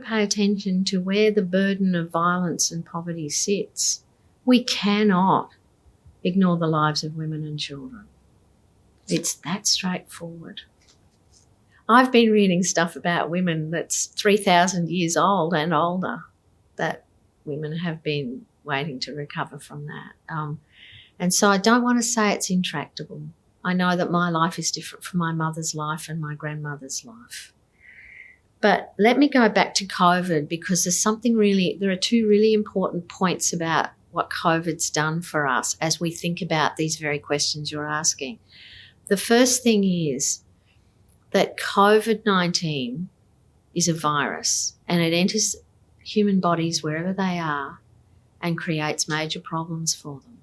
pay attention to where the burden of violence and poverty sits. We cannot ignore the lives of women and children. It's that straightforward. I've been reading stuff about women that's 3,000 years old and older, that women have been waiting to recover from that. And so I don't want to say it's intractable. I know that my life is different from my mother's life and my grandmother's life. But let me go back to COVID, because there are two really important points about what COVID's done for us as we think about these very questions you're asking. The first thing is that COVID-19 is a virus and it enters human bodies wherever they are and creates major problems for them.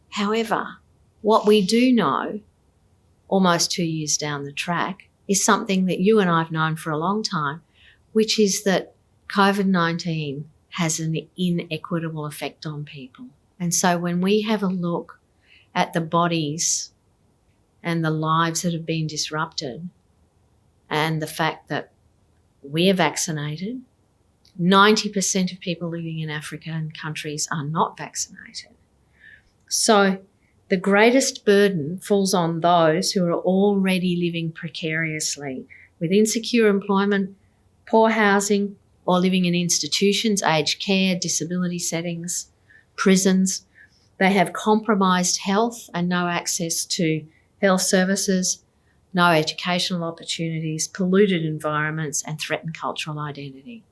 However, what we do know, almost 2 years down the track, is something that you and I have known for a long time, which is that COVID-19 has an inequitable effect on people. And so when we have a look at the bodies and the lives that have been disrupted, and the fact that we are vaccinated, 90% of people living in Africa and countries are not vaccinated. So the greatest burden falls on those who are already living precariously with insecure employment, poor housing, or living in institutions, aged care, disability settings, prisons. They have compromised health and no access to health services, no educational opportunities, polluted environments, and threatened cultural identity.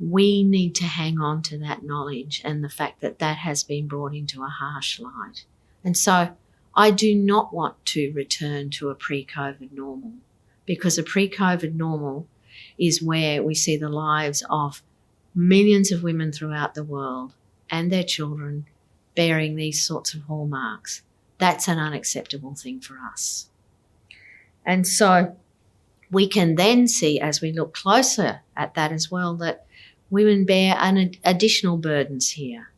We need to hang on to that knowledge and the fact that that has been brought into a harsh light. And so I do not want to return to a pre-COVID normal, because a pre-COVID normal is where we see the lives of millions of women throughout the world and their children bearing these sorts of hallmarks. That's an unacceptable thing for us. And so we can then see, as we look closer at that as well, that women bear additional burdens here.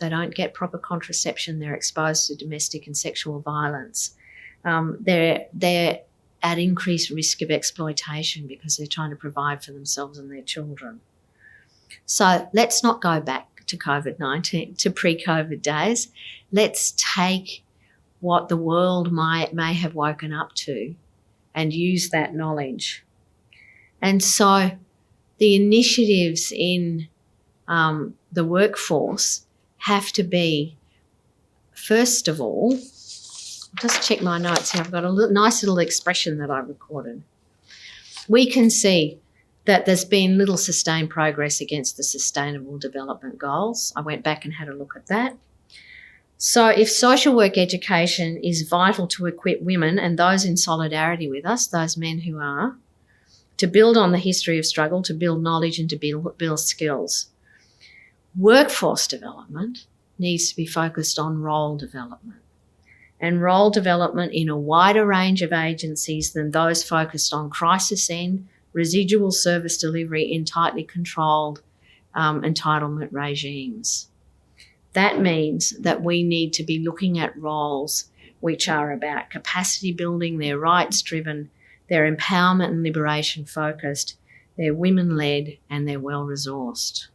They don't get proper contraception. They're exposed to domestic and sexual violence. They're at increased risk of exploitation because they're trying to provide for themselves and their children. So let's not go back to COVID-19, to pre-COVID days. Let's take what the world may have woken up to and use that knowledge. And so the initiatives in the workforce have to be, first of all, just check my notes here. I've got a nice little expression that I recorded. We can see that there's been little sustained progress against the Sustainable Development Goals. I went back and had a look at that. So if social work education is vital to equip women and those in solidarity with us, those men who are, to build on the history of struggle, to build knowledge and to build skills, workforce development needs to be focused on role development, and role development in a wider range of agencies than those focused on crisis end, residual service delivery in tightly controlled entitlement regimes. That means that we need to be looking at roles which are about capacity building, they're rights driven, they're empowerment and liberation focused, they're women led, and they're well resourced.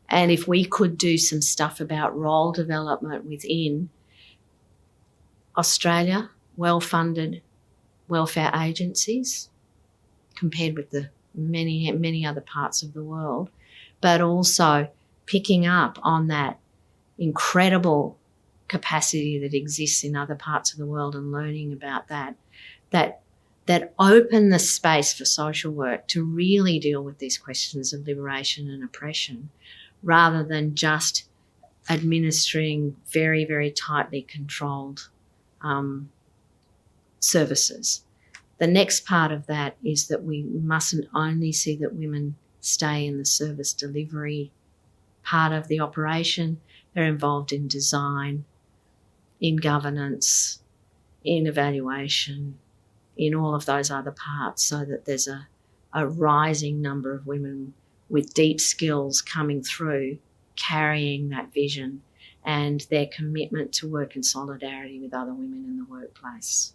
And if we could do some stuff about role development within Australia, well-funded welfare agencies compared with the many other parts of the world, but also picking up on that incredible capacity that exists in other parts of the world and learning about that open the space for social work to really deal with these questions of liberation and oppression, rather than just administering very, very tightly controlled services. The next part of that is that we mustn't only see that women stay in the service delivery part of the operation. They're involved in design, in governance, in evaluation, in all of those other parts, so that there's a rising number of women with deep skills coming through, carrying that vision and their commitment to work in solidarity with other women in the workplace.